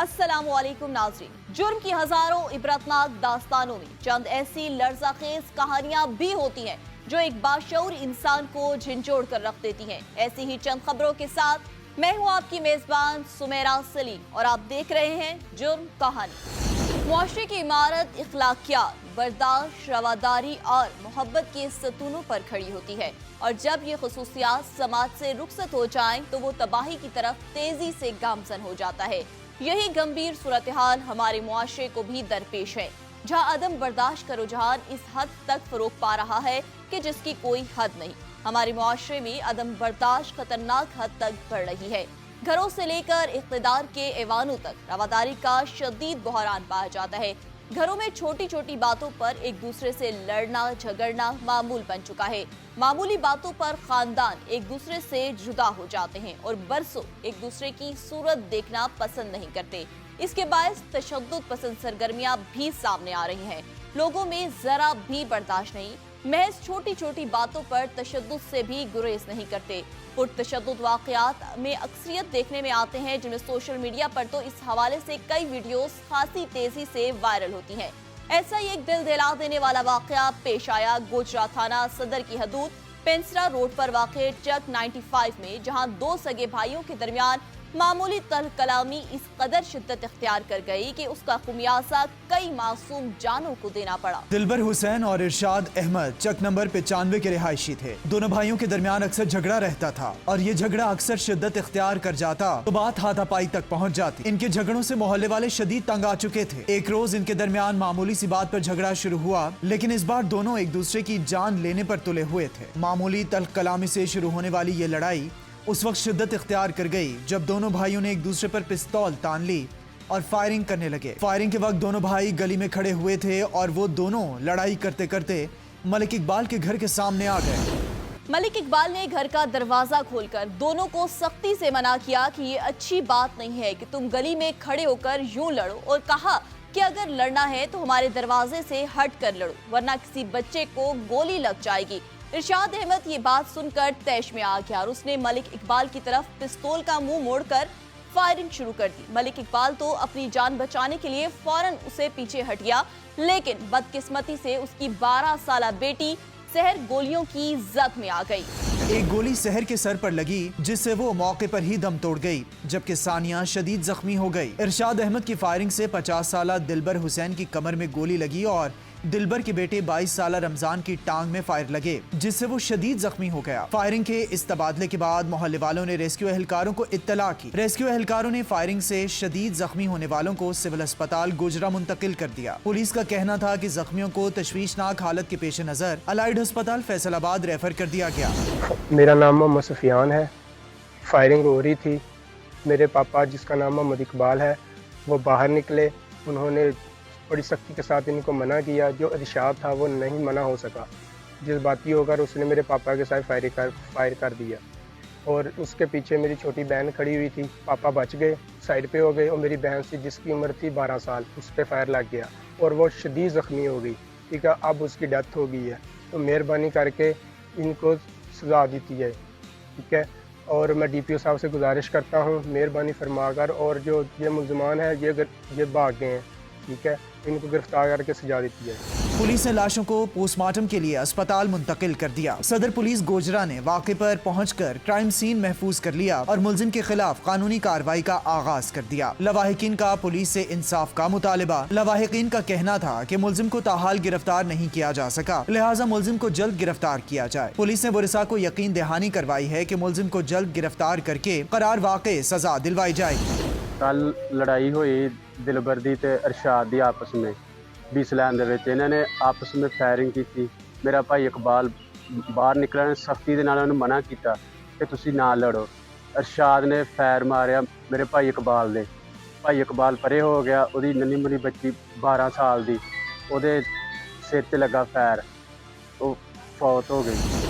अस्सलाम वालेकुम नाज़रीन। जुर्म की हजारों इबरतनाक दास्तानों में चंद ऐसी लर्ज़ाखेज़ कहानियां भी होती हैं जो एक बाशऊर इंसान को झिंझोड़ कर रख देती हैं। ऐसी ही चंद खबरों के साथ मैं हूं आपकी मेजबान सुमेरा सलीम और आप देख रहे हैं जुर्म कहानी। मुआशरे की इमारत इखलाकियात, बर्दाश्त, रवादारी और मोहब्बत के सतूनों पर खड़ी होती है और जब ये खुसूसियात समाज से रुखसत हो जाएं तो वो तबाही की तरफ तेजी से गामजन हो जाता है। यही गंभीर सूरत हाल हमारे मुआशरे को भी दरपेश है, जहाँ अदम बर्दाश्त का रुझान इस हद तक फरोग पा रहा है कि जिसकी कोई हद नहीं। हमारे मुआशरे में अदम बर्दाश्त खतरनाक हद तक बढ़ रही है। घरों से लेकर इख्तिदार के ऐवानों तक रवादारी का शदीद बहरान पाया जाता है। घरों में छोटी छोटी बातों पर एक दूसरे से लड़ना झगड़ना मामूल बन चुका है। मामूली बातों पर खानदान एक दूसरे से जुदा हो जाते हैं और बरसों एक दूसरे की सूरत देखना पसंद नहीं करते। इसके बायस तशद्दुद पसंद सरगर्मियां भी सामने आ रही हैं। लोगों में जरा भी बर्दाश्त नहीं, महज छोटी छोटी बातों पर तशद्दुद से भी गुरेज नहीं करते। पुरतशद्दुद वाक़यात में अक्सरियत देखने में आते हैं, जिनमें सोशल मीडिया पर तो इस हवाले से कई वीडियोस खासी तेजी से वायरल होती हैं। ऐसा ही एक दिल दिला देने वाला वाक़या पेश आया गोजरा थाना सदर की हदूद पेंसरा रोड पर वाक़े चक 95 में, जहां दो सगे भाइयों के दरमियान मामूली तल्ख कलामी इस कदर शिद्दत इख्तियार कर गई कि उसका खुमियाजा कई मासूम जानों को देना पड़ा। दिलबर हुसैन और इरशाद अहमद चक नंबर 95 के रिहायशी थे। दोनों भाइयों के दरमियान अक्सर झगड़ा रहता था और ये झगड़ा अक्सर शिद्दत इख्तियार कर जाता तो बात हाथापाई तक पहुंच जाती। इनके झगड़ों से मोहल्ले वाले शदीद तंग आ चुके थे। एक रोज इनके दरमियान मामूली सी बात पर झगड़ा शुरू हुआ, लेकिन इस बार दोनों एक दूसरे की जान लेने पर तुले हुए थे। मामूली तल्ख कलामी से शुरू होने वाली ये लड़ाई उस वक्त शिद्दत इख्तियार कर गई जब दोनों भाइयों ने एक दूसरे पर पिस्तौल तान ली और फायरिंग करने लगे। फायरिंग के वक्त दोनों भाई गली में खड़े हुए थे और वो दोनों लड़ाई करते करते मलिक इकबाल के घर के सामने आ गए। मलिक इकबाल ने घर का दरवाजा खोलकर दोनों को सख्ती से मना किया कि ये अच्छी बात नहीं है कि तुम गली में खड़े होकर यूं लड़ो, और कहा कि अगर लड़ना है तो हमारे दरवाजे से हट कर लड़ो, वरना किसी बच्चे को गोली लग जाएगी। इरशाद अहमद ये बात सुनकर तैश में आ गया और उसने मलिक इकबाल की तरफ पिस्तौल का मुंह मोड़कर फायरिंग शुरू कर दी। मलिक इकबाल तो अपनी जान बचाने के लिए फौरन उसे पीछे हट गया, लेकिन बदकिस्मती से उसकी 12 साला बेटी सहर गोलियों की जद में आ गई। एक गोली सहर के सर पर लगी जिससे वो मौके पर ही दम तोड़ गई, जबकि सानिया शदीद जख्मी हो गई। इरशाद अहमद की फायरिंग से 50 साला दिलबर हुसैन की कमर में गोली लगी और दिलबर के बेटे 22 साला रमजान की टांग में फायर लगे, जिससे वो शदीद जख्मी हो गया। फायरिंग के इस तबादले के बाद मोहल्ले वालों ने रेस्क्यू एहलकारों को इत्तला की। रेस्क्यू एहलकारों ने फायरिंग से शदीद जख्मी होने वालों को सिविल अस्पताल गोजरा मुंतकिल कर दिया। पुलिस का कहना था कि जख्मियों को तशवीशनाक हालत के पेश नजर अलाइड अस्पताल फैसलाबाद रेफर कर दिया गया। मेरा नाम मोहम्मद सुफियान है। फायरिंग हो रही थी। मेरे पापा जिसका नाम मोहम्मद इकबाल है वो बाहर निकले। उन्होंने बड़ी सख्ती के साथ इनको मना किया। जो इरशाद था वो नहीं मना हो सका। जज्बाती होकर उसने मेरे पापा के साथ फायर कर दिया और उसके पीछे मेरी छोटी बहन खड़ी हुई थी। पापा बच गए, साइड पे हो गए और मेरी बहन से जिसकी उम्र थी 12 साल उस पर फायर लग गया और वो शदीद ज़ख्मी हो गई। ठीक है, अब उसकी डेथ हो गई है। तो मेहरबानी करके इनको सजा दी है। ठीक है, और मैं DPO साहब से गुजारिश करता हूँ मेहरबानी फरमाकर, और जो ये मुलजमान है ये भाग गए हैं, ठीक है, इनको गिरफ्तार करके सजा देती है। पुलिस ने लाशों को पोस्टमार्टम के लिए अस्पताल मुंतकिल कर दिया। सदर पुलिस गोजरा ने वाक़े पर पहुंचकर क्राइम सीन महफूज कर लिया और मुलजिम के खिलाफ कानूनी कार्रवाई का आगाज कर दिया। लवाहिकीन का पुलिस से इंसाफ का मुतालिबा। लवाहिकीन का कहना था कि मुलजिम को ताहाल गिरफ्तार नहीं किया जा सका, लिहाजा मुलजिम को जल्द गिरफ्तार किया जाए। पुलिस ने वरिसा को यकीन दहानी करवाई है कि मुलजिम को जल्द गिरफ्तार करके करार वाक़े सजा दिलवाई जाएगी। कल लड़ाई हुई दिलबर दी ते इरशाद दी आपस में बीसलैन दे विच। इन्होंने आपस में फायरिंग की थी। मेरा भाई इकबाल बाहर निकलने सख्ती दे नाल उन्होंने मना किया कि तुसी ना लड़ो। इरशाद ने फायर मारिया मेरे भाई इकबाल दे। भाई इकबाल परे हो गया, उहदी नन्नी मुन्नी बच्ची 12 साल दी उहदे सिर ते लगा फायर, वो फौत हो गई।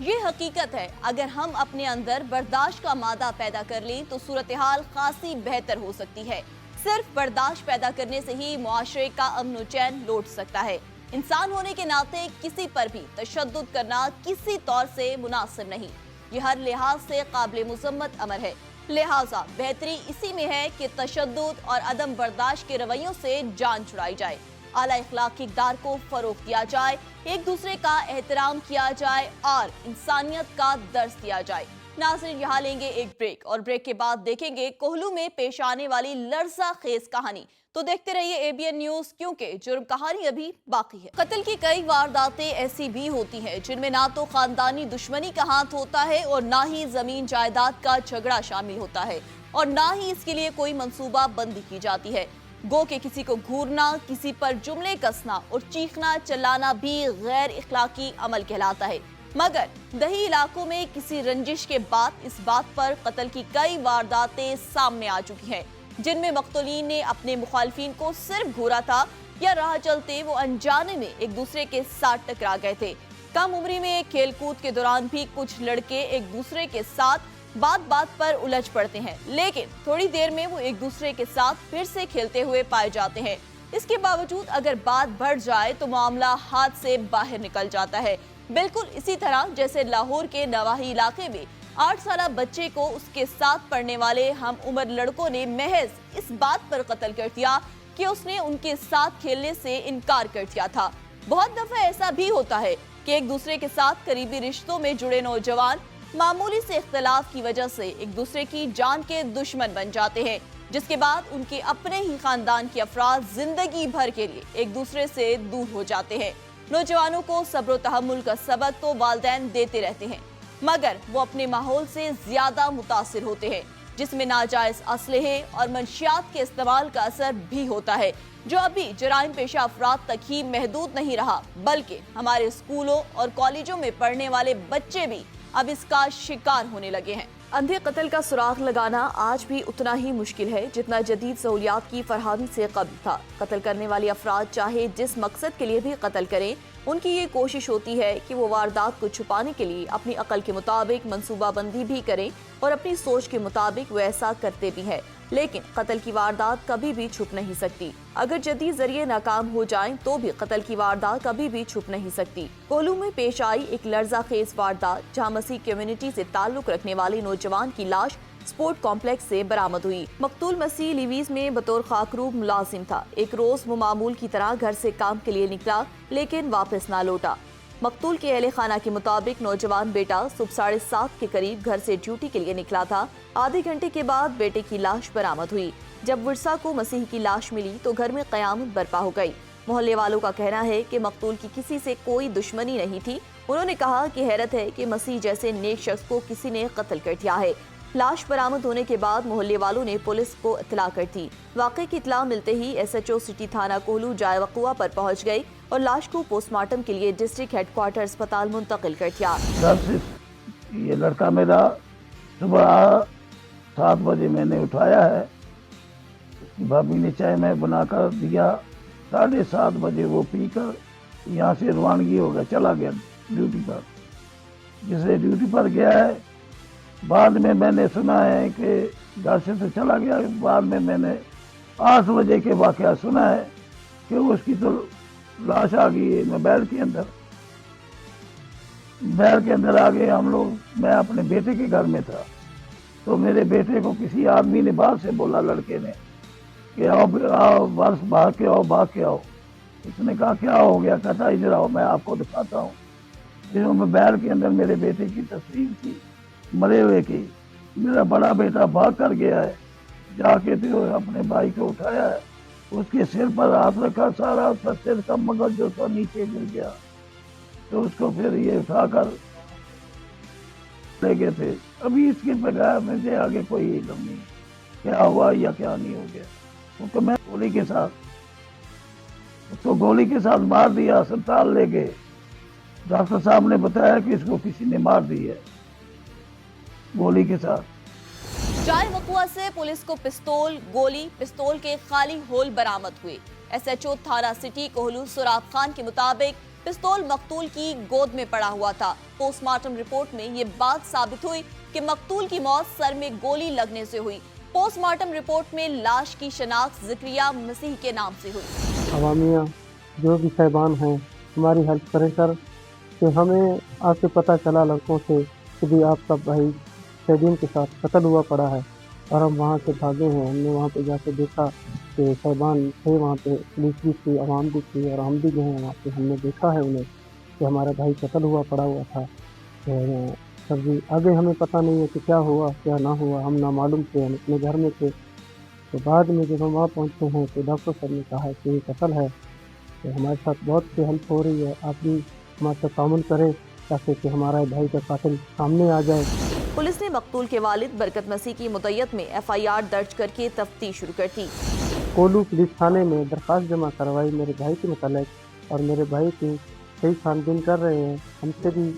ये हकीकत है, अगर हम अपने अंदर बर्दाश्त का मादा पैदा कर लें तो सूरत हाल खासी बेहतर हो सकती है। सिर्फ बर्दाश्त पैदा करने से ही मुआशरे का अमन चैन लौट सकता है। इंसान होने के नाते किसी पर भी तशद्दुद करना किसी तौर से मुनासिब नहीं। ये हर लिहाज से काबिल मुज़म्मत अमर है। लिहाजा बेहतरी इसी में है कि तशद्दुद और अदम बर्दाश्त के रवैयों से जान छुड़ाई जाए, आला इखलाक की इक़दार को फरोग दिया जाए, एक दूसरे का एहतराम किया जाए और इंसानियत का दर्स दिया जाए। नाज़रीन, यहाँ लेंगे एक ब्रेक और ब्रेक के बाद देखेंगे कोहलू में पेश आने वाली लर्ज़ा खेज कहानी। तो देखते रहिए एबीएन न्यूज़, क्योंकि जुर्म कहानी अभी बाकी है। कत्ल की कई वारदातें ऐसी भी होती हैं जिनमें ना तो खानदानी दुश्मनी का हाथ होता है और ना ही जमीन जायदाद का झगड़ा शामिल होता है और ना ही इसके लिए कोई मंसूबा बंदी की जाती है। गो के किसी को घूरना, किसी पर जुमले कसना और चीखना चिल्लाना भी गैर इखलाकी अमल कहलाता है। मगर दही इलाकों में किसी रंजिश के बाद इस बात पर कत्ल की कई वारदातें सामने आ चुकी हैं, जिनमें मक्तूलीन ने अपने मुखालफिन को सिर्फ घूरा था या राह चलते वो अनजाने में एक दूसरे के साथ टकरा गए थे। कम उम्री में खेलकूद के दौरान भी कुछ लड़के एक दूसरे के साथ बात बात पर उलझ पड़ते हैं, लेकिन थोड़ी देर में वो एक दूसरे के साथ फिर से खेलते हुए पाए जाते हैं। इसके बावजूद अगर बात बढ़ जाए तो मामला हाथ से बाहर निकल जाता है। बिल्कुल इसी तरह जैसे लाहौर के नवाही इलाके में 8 साला बच्चे को उसके साथ पढ़ने वाले हम उम्र लड़कों ने महज इस बात पर कत्ल कर दिया कि उसने उनके साथ खेलने से इनकार कर दिया था। बहुत दफा ऐसा भी होता है कि एक दूसरे के साथ करीबी रिश्तों में जुड़े नौजवान मामूली से इख्तलाफ की वजह से एक दूसरे की जान के दुश्मन बन जाते हैं, जिसके बाद उनके अपने ही खानदान के अफराद जिंदगी भर के लिए एक दूसरे से दूर हो जाते हैं। नौजवानों को सब्र व तहम्मुल का सबक तो वालिदैन देते रहते हैं, मगर वो अपने माहौल से ज्यादा मुतासिर होते हैं, जिसमें नाजायज असलहे और मंशियात के इस्तेमाल का असर भी होता है, जो अभी जराइम पेशा अफराद तक ही महदूद नहीं रहा, बल्कि हमारे स्कूलों और कॉलेजों में पढ़ने वाले बच्चे भी अब इसका शिकार होने लगे हैं। अंधे कत्ल का सुराग लगाना आज भी उतना ही मुश्किल है जितना जदीद सहूलियात की फरहमी से कबल था। कत्ल करने वाले अफराद चाहे जिस मकसद के लिए भी कत्ल करें, उनकी ये कोशिश होती है कि वो वारदात को छुपाने के लिए अपनी अकल के मुताबिक मंसूबाबंदी भी करें और अपनी सोच के मुताबिक वो ऐसा करते भी हैं। लेकिन कत्ल की वारदात कभी भी छुप नहीं सकती। अगर जदीद जरिए नाकाम हो जाएं तो भी कत्ल की वारदात कभी भी छुप नहीं सकती। कोहलू में पेश आई एक लर्जा खेज वारदात, जहां मसीह कम्युनिटी से ताल्लुक रखने वाले नौजवान की लाश स्पोर्ट कॉम्प्लेक्स से बरामद हुई। मकतूल मसीह लिवीज में बतौर खाकरूब मुलाजिम था। एक रोज वो मामूल की तरह घर से काम के लिए निकला, लेकिन वापस ना लौटा। मकतूल के अहले खाना के मुताबिक नौजवान बेटा सुबह 7:30 के करीब घर से ड्यूटी के लिए निकला था। आधे घंटे के बाद बेटे की लाश बरामद हुई। जब वर्षा को मसीह की लाश मिली तो घर में कयामत बर्पा हो गई। मोहल्ले वालों का कहना है कि मकतूल की किसी से कोई दुश्मनी नहीं थी। उन्होंने कहा कि हैरत है कि मसीह जैसे नेक शख्स को किसी ने कत्ल कर दिया है। लाश बरामद होने के बाद मोहल्ले वालों ने पुलिस को इत्तला कर दी। वाक़े की इत्तला मिलते ही SHO सिटी थाना कोहलू जाए वक़ुआ पर पहुंच गई और लाश को पोस्टमार्टम के लिए डिस्ट्रिक्ट हेडक्वार्टर अस्पताल मुंतकिल कर दिया। ये लड़का मेरा सुबह 7 बजे मैंने उठाया है, उसकी भाभी ने चाय में बनाकर दिया। 7:30 बजे वो पीकर यहाँ से रवानगी हो गया, चला गया ड्यूटी पर। जिससे ड्यूटी पर गया है, बाद में मैंने सुना है कि घर से तो चला गया। बाद में मैंने 8 बजे के वाक़या सुना है कि उसकी तो लाश आ गई है मोबाइल के अंदर। मोबाइल के अंदर आ गए हम लोग। मैं अपने बेटे के घर में था, तो मेरे बेटे को किसी आदमी ने बाहर से बोला, लड़के ने, कि आओ बस भाग के आओ, भाग के आओ। उसने कहा क्या हो गया? कहता इधर आओ, मैं आपको दिखाता हूँ। जो मोबाइल के अंदर मेरे बेटे की तस्वीर थी मरे हुए की। मेरा बड़ा बेटा भाग कर गया है, जाके तो अपने भाई को उठाया है, उसके सिर पर हाथ रखा, सारा उसका सिर का मगज जो था नीचे गिर गया। तो उसको फिर ये उठाकर ले गए थे। अभी इसके बगैर मुझे आगे कोई इल्म नहीं क्या हुआ या क्या नहीं हो गया। उसको मैं गोली के साथ मार दिया, अस्पताल ले गए। डॉक्टर साहब ने बताया कि इसको किसी ने मार दी है गोली के साथ। जाए वक़ुआ से पुलिस को पिस्तौल के खाली होल बरामद हुए। SHO थाना सिटी कोहलू सुराब खान के मुताबिक पिस्तौल मकतूल की गोद में पड़ा हुआ था। पोस्टमार्टम रिपोर्ट में ये बात साबित हुई कि मकतूल की मौत सर में गोली लगने से हुई। पोस्टमार्टम रिपोर्ट में लाश की शनाख्त ज़िक्रिया मसीह के नाम से हुई। अवामिया जो भी साहिबान हैं, हमारी हेल्प करें सर, कि हमें आज से पता चला लड़कों से कि भी आपका भाई शहीदीन के साथ कत्ल हुआ पड़ा है। और हम वहाँ से भागे हैं। हमने वहाँ पे जाके देखा कि साहिबान थे वहाँ पे, पुलिस भी थी, आवाम भी थी, और हम भी गए हैं वहाँ पे। हमने देखा है उन्हें कि हमारा भाई कत्ल हुआ पड़ा हुआ था। तो सर जी आगे हमें पता नहीं है कि क्या हुआ क्या ना हुआ, हम ना मालूम थे, हम अपने घर में थे। तो बाद में जब हम वहाँ पहुँचे हैं तो डॉक्टर साहब ने कहा कि ये कत्ल है। तो हमारे साथ बहुत सी हेल्प हो रही है, आप भी हमारे साथ तामुल करें ताकि कि हमारा भाई का कातिल सामने आ जाए। पुलिस ने मकतूल के वालिद बरकत मसीह की मुद्दत में FIR दर्ज करके तफ्तीश शुरू कर दी। कोलू पुलिस थाने में दरख्वास्त जमा करवाई मेरे भाई के मुतालिक, और मेरे भाई की सही छानबीन कर रहे हैं, हमसे भी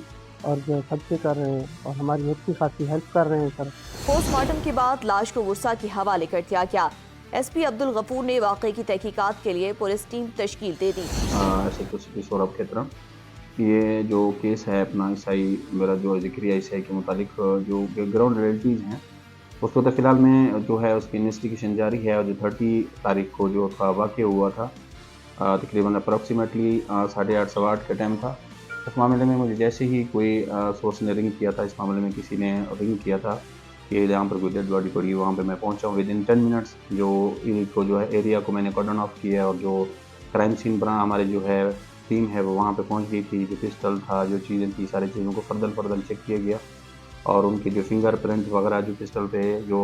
और जो सबसे कर रहे हैं, और हमारी अच्छी खासी हेल्प कर रहे हैं सर। पोस्टमार्टम के बाद लाश को गुस्सा के हवाले कर दिया गया। SP अब्दुल गफूर ने वाक़े की तहकीकात के लिए पुलिस टीम तश्कील दे दी। SHO सौरभ की तरह ये जो केस है अपना ईसाई मेरा जो जिक्र है ईसाई के मुतालिक जो ग्राउंड रियलिटीज़ हैं उसको तो फ़िलहाल में जो है उसकी इन्वेस्टिगेशन जारी है। और जो 30 तारीख को जो था वाक़या हुआ था तकरीबन अप्रॉक्सीमेटली 8:30 सवा 8 का टाइम था। उस मामले में मुझे जैसे ही कोई सोर्स ने रिंग किया था, इस मामले में किसी ने रिंग किया था कि जहाँ पर कोई डेड बॉडी पड़ी, वहाँ पे मैं पहुँचा हूँ। विदिन 10 मिनट्स जो है एरिया को मैंने कॉर्डन ऑफ किया, और जो क्राइम सीन पर हमारे जो है टीम है वो वहाँ पे पहुँच गई थी। जो पिस्टल था, जो चीज़ें थी, सारी चीज़ों को फर्दर चेक किया गया, और उनके जो फिंगरप्रिंट वगैरह जो पिस्टल पे जो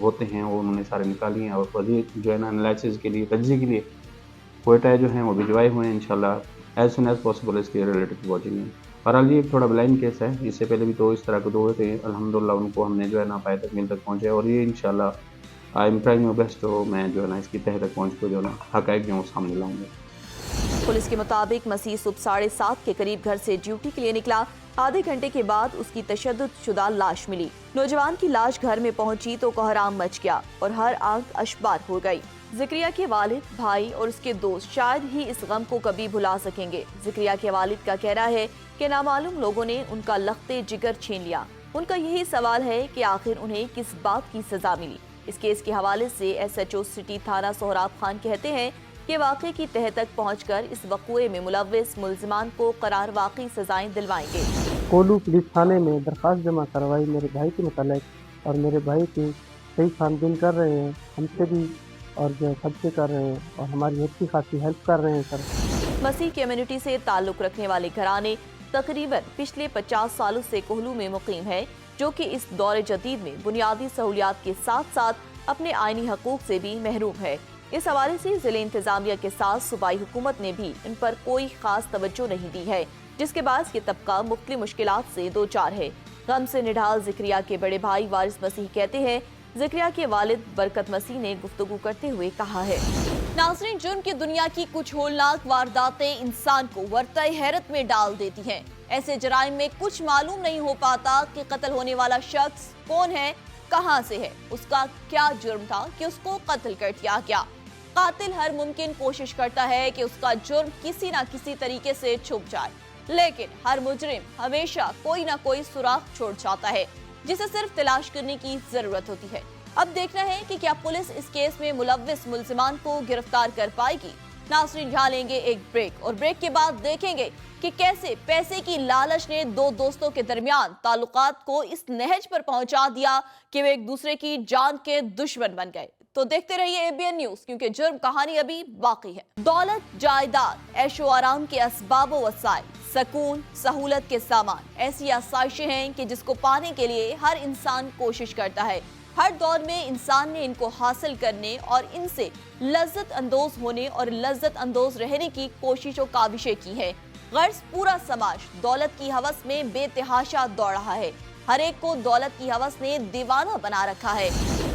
होते हैं वो उन्होंने सारे निकाली हैं, और मज़ीद जो है ना एनालिसिस के लिए तज्ज़िये के लिए कोयटा जो हैं वो भिजवाए हुए हैं। इंशाल्लाह एज सुन एज पॉसिबल इसके रिलेटेड वॉचिंग है। बहरहाल ये थोड़ा ब्लाइंड केस है, इससे पहले भी तो इस तरह के 2 हुए थे, अल्हम्दुलिल्लाह उनको हमने जो है ना पाए तकमील तक पहुँचे, और ये इंशाल्लाह I am trying my best, तो मैं जो है ना इसकी तह तक पहुँच को जो है ना हक़ाइक़ जो सामने लाऊंगा। पुलिस के मुताबिक मसीह सुबह 7:30 के करीब घर से ड्यूटी के लिए निकला। आधे घंटे के बाद उसकी तशद्दुद शुदा लाश मिली। नौजवान की लाश घर में पहुंची तो कोहराम मच गया और हर आंख अशबार हो गई। ज़िक्रिया के वालिद, भाई और उसके दोस्त शायद ही इस गम को कभी भुला सकेंगे। ज़िक्रिया के वालिद का कहना है कि नामालूम लोगों ने उनका लख्ते जिगर छीन लिया। उनका यही सवाल है कि आखिर उन्हें किस बात की सजा मिली। इस केस के हवाले से SHO सिटी थाना सोहराब खान कहते हैं कि वाक़े की तह तक पहुंचकर इस वक़्वे में मुलव्विस मुल्ज़िमान को करार वाक़ई सजाएं दिलवाएंगे। कोलू पुलिस थाने में दरख्वास्त जमा करवाई मेरे भाई के मुतालिक, और मेरे भाई की सही छानबीन कर रहे हैं, हमसे भी और जो सबसे कर रहे हैं, और हमारी अच्छी खासी हेल्प कर रहे हैं सर। मसीह कम्युनिटी से ताल्लुक़ रखने वाले घराने तकरीबन पिछले 50 सालों से कोहलू में मुकीम है, जो कि इस दौर जदीद में बुनियादी सहूलियात के साथ साथ अपने आइनी हकूक़ से भी महरूम है। इस हवाले से ज़िले इंतज़ामिया के साथ सूबाई हुकूमत ने भी इन पर कोई खास तवज्जो नहीं दी है, जिसके बाद ये तबका मुख्तलिफ मुश्किलात से दो चार है। गम से निढाल ज़िक्रिया के बड़े भाई वारिस मसीह कहते हैं, ज़िक्रिया के वालिद बरकत मसीह ने गुफ्तगू करते हुए कहा है। नाज़रीन, जुर्म की दुनिया की कुछ होलनाक वारदातें इंसान को वर्ताए हैरत में डाल देती हैं। ऐसे जराइम में कुछ मालूम नहीं हो पाता कि कत्ल होने वाला शख्स कौन है, कहां से है, उसका क्या जुर्म था कि उसको कत्ल कर दिया गया। कातिल हर मुमकिन कोशिश करता है कि उसका जुर्म किसी ना किसी तरीके से छुप जाए, लेकिन हर मुजरिम हमेशा कोई ना कोई सुराग छोड़ जाता है, जिसे सिर्फ तलाश करने की जरूरत होती है। अब देखना है कि क्या पुलिस इस केस में मुलव्विस मुल्जिमान को गिरफ्तार कर पाएगी। नाज़रीन, यहाँ लेंगे एक ब्रेक, और ब्रेक के बाद देखेंगे कि कैसे पैसे की लालच ने दो दोस्तों के दरमियान ताल्लुकात को इस नहज पर पहुंचा दिया कि वे एक दूसरे की जान के दुश्मन बन गए। तो देखते रहिए ABN न्यूज़, क्योंकि जुर्म कहानी अभी बाकी है। दौलत, जायदाद, ऐशो आराम के असबाब व वसाइल, सकून, सहूलत के सामान, ऐसी आसाइशें हैं कि जिसको पाने के लिए हर इंसान कोशिश करता है। हर दौर में इंसान ने इनको हासिल करने और इनसे लज्जत अंदोज होने और लज्जत अंदोज रहने की कोशिशों काविशें की है। गर्ज पूरा समाज दौलत की हवस में बेतहाशा दौड़ रहा है। हर एक को दौलत की हवस ने दीवाना बना रखा है।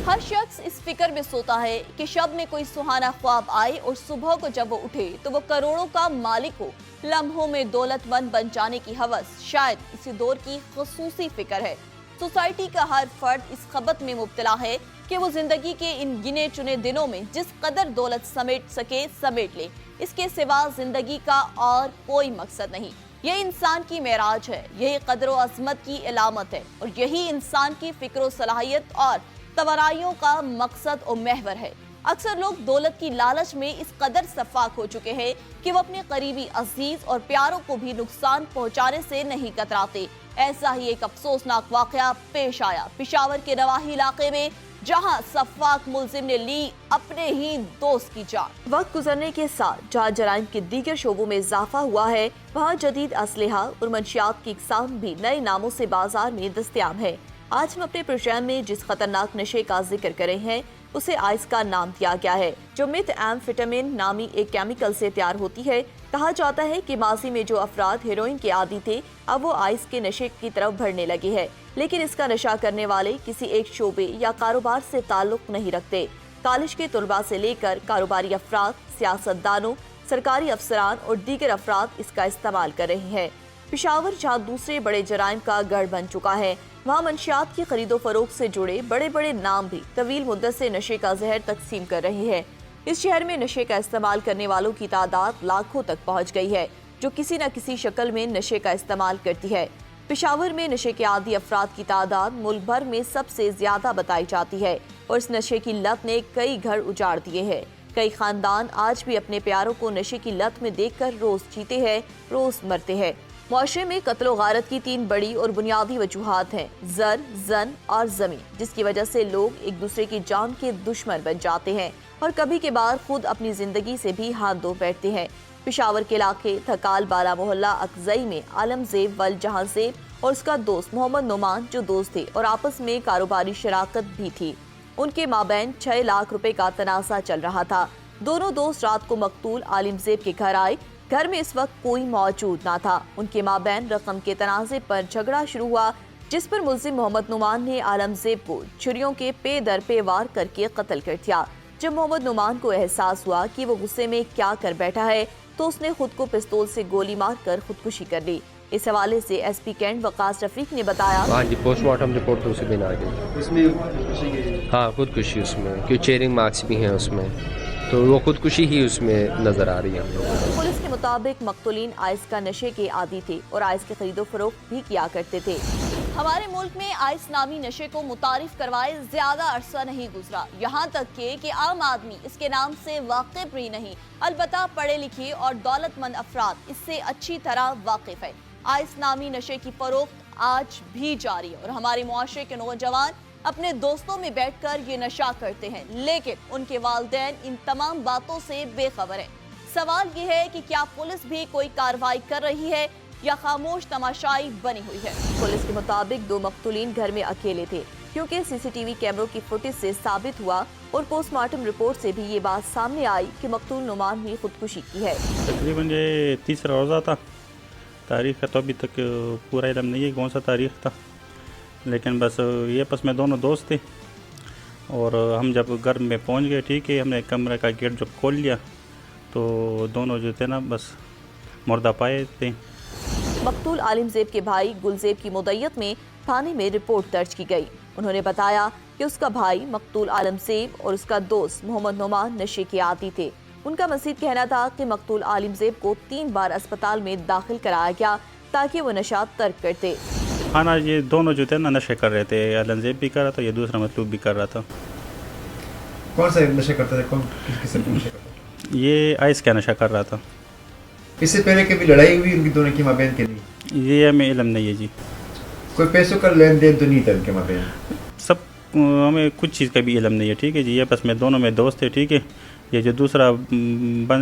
हर शख्स इस फिक्र में सोता है कि शब में कोई सुहाना ख्वाब आए और सुबह को जब वो उठे तो वो करोड़ों का मालिक हो। लम्हों में दौलतमंद बन जाने की हवस शायद इसी दौर की खुसूसी फिक्र है। सोसाइटी का हर फर्द इस खबत में मुब्तला है कि वो जिंदगी के इन गिने चुने दिनों में जिस कदर दौलत समेट सके समेट ले। इसके सिवा जिंदगी का और कोई मकसद नहीं। ये इंसान की मेराज है, यही कदर व अज़मत की इलामत है, और यही इंसान की फिक्र सलाहियत और तवराइयों का मकसद और महवर है। अक्सर लोग दौलत की लालच में इस कदर सफाक हो चुके हैं कि वो अपने करीबी अजीज और प्यारों को भी नुकसान पहुंचाने से नहीं कतराते। ऐसा ही एक अफसोसनाक वाकया पेश आया पिशावर के नवाही इलाके में, जहां सफाक मुलजिम ने ली अपने ही दोस्त की जान। वक्त गुजरने के साथ जहां जराइम के दीगर शोबों में इजाफा हुआ है, वहां जदीद असलहा और मंशियात की इकसाम भी नए नामों से बाजार में दस्तयाब है। आज हम अपने प्रोग्राम में जिस खतरनाक नशे का जिक्र कर रहे हैं उसे आइस का नाम दिया गया है, जो मेथएम्फेटामिन नामी एक केमिकल से तैयार होती है। कहा जाता है कि माजी में जो अफराद हेरोइन के आदी थे, अब वो आइस के नशे की तरफ बढ़ने लगे हैं, लेकिन इसका नशा करने वाले किसी एक शोबे या कारोबार से ताल्लुक नहीं रखते। कॉलेज के तलबा से लेकर कारोबारी अफराद, सियासतदानों, सरकारी अफसरान और दीगर अफराद इसका इस्तेमाल कर रहे हैं। पिशावर जहाँ दूसरे बड़े जराइम का गढ़ बन चुका है, वहाँ मंशियात की खरीदो फरोख्त से जुड़े बड़े बड़े नाम भी तवील मुद्दत से नशे का जहर तकसीम कर रहे हैं। इस शहर में नशे का इस्तेमाल करने वालों की तादाद लाखों तक पहुँच गई है, जो किसी न किसी शक्ल में नशे का इस्तेमाल करती है। पिशावर में नशे के आदी अफराद की तादाद मुल्क भर में सबसे ज्यादा बताई जाती है और इस नशे की लत ने कई घर उजाड़ दिए हैं। कई खानदान आज भी अपने प्यारों को नशे की लत में देखकर रोज जीते हैं, रोज मरते हैं। मुआशरे में कत्ल व गारत की 3 बड़ी और बुनियादी वजूहात हैं, जर, जन और जमीन, जिसकी वजह से लोग एक दूसरे की जान के दुश्मन बन जाते हैं और कभी के बाद खुद अपनी जिंदगी से भी हाथ धो बैठते हैं। पिशावर के इलाके थकाल बाला मोहल्ला अकजई में आलमजेब वल जहांजेब और उसका दोस्त मोहम्मद नुमान जो दोस्त थे और आपस में कारोबारी शराकत भी थी, उनके माबैन 6 लाख रुपए का तनाज़ा चल रहा था। दोनों दोस्त रात को मकतूल आलिमजेब के घर आए। घर में इस वक्त कोई मौजूद ना था। उनके माबैन रकम के तनाज़े पर झगड़ा शुरू हुआ, जिस पर मुल्जिम मोहम्मद नुमान ने आलमजेब को छुरियों के पे दर पे वार करके कत्ल कर दिया। जब मोहम्मद नुमान को एहसास हुआ कि वो गुस्से में क्या कर बैठा है, तो उसने खुद को पिस्तौल से गोली मारकर खुदकुशी कर ली। इस हवाले से एसपी कैंट वकास रफीक ने बताया, हाँ जी, पोस्टमार्टम रिपोर्ट दूसरे दिन आ गई। उसमें हाँ खुदकुशी, उसमें क्यों चेयरिंग मार्क्स भी हैं उसमें, तो वो खुदकुशी ही उसमें नजर आ रही है। पुलिस के मुताबिक मकतूलीन आइस का नशे के आदी थे और आइस के खरीदो फरोख्त भी किया करते थे। हमारे मुल्क में आइस नामी नशे को मुतारिफ करवाए ज्यादा अरसा नहीं गुजरा, यहाँ तक कि आम आदमी इसके नाम से वाकिफ भी नहीं, अलबत्ता पढ़े लिखे और दौलतमंद अफराद इससे अच्छी तरह वाकिफ है। आइस नामी नशे की फरोख्त आज भी जारी है और हमारे मुआशरे के नौजवान अपने दोस्तों में बैठकर ये नशा करते हैं, लेकिन उनके वालिदैन इन तमाम बातों से बेखबर है। सवाल ये है कि क्या पुलिस भी कोई कार्रवाई कर रही है या खामोश तमाशाई बनी हुई है। पुलिस के मुताबिक 2 मकतूलीन घर में अकेले थे, क्योंकि सीसीटीवी कैमरों की फुटेज से साबित हुआ और पोस्टमार्टम रिपोर्ट से भी ये बात सामने आई कि मकतूल नुमान ने खुदकुशी की है। तकरीबन ये 3रा रोज़ा था, तारीख का तो अभी तक पूरा इल्म नहीं है कौन सा तारीख था, लेकिन बस ये आपस में दोनों दोस्त थे और हम जब घर में पहुंच गए, ठीक है, हमने कमरे का गेट जब खोल लिया तो दोनों जो थे ना बस मुर्दा पाए थे। मकतूल आलिमजेब के भाई गुलजेब की मुद्दत में थाने में रिपोर्ट दर्ज की गई। उन्होंने बताया कि उसका भाई मकतूल आलिमजेब और उसका दोस्त मोहम्मद नुमान नशे के आदी थे। उनका मज़ीद कहना था कि मकतूल आलिमजेब को 3 बार अस्पताल में दाखिल कराया गया ताकि वो नशा तर्क करते। हाँ ना, ये दोनों जो थे ना नशे कर रहे थे, आलिमजेब भी कर रहा था, ये दूसरा मतलूब भी कर रहा था। कौन सा नशा करता था, कौन किस नशा करता था? ये आइस का नशा कर रहा था। इससे पहले कभी लड़ाई हुई उनकी दोनों की माबैन के लिए? ये हमें इल्म नहीं है जी। कोई पैसों का लेन देन तो नहीं था उनके माबैन? सब हमें कुछ चीज़ का भी इल्म नहीं है, ठीक है जी। ये बस में दोनों में दोस्त थे, ठीक है। ये जो दूसरा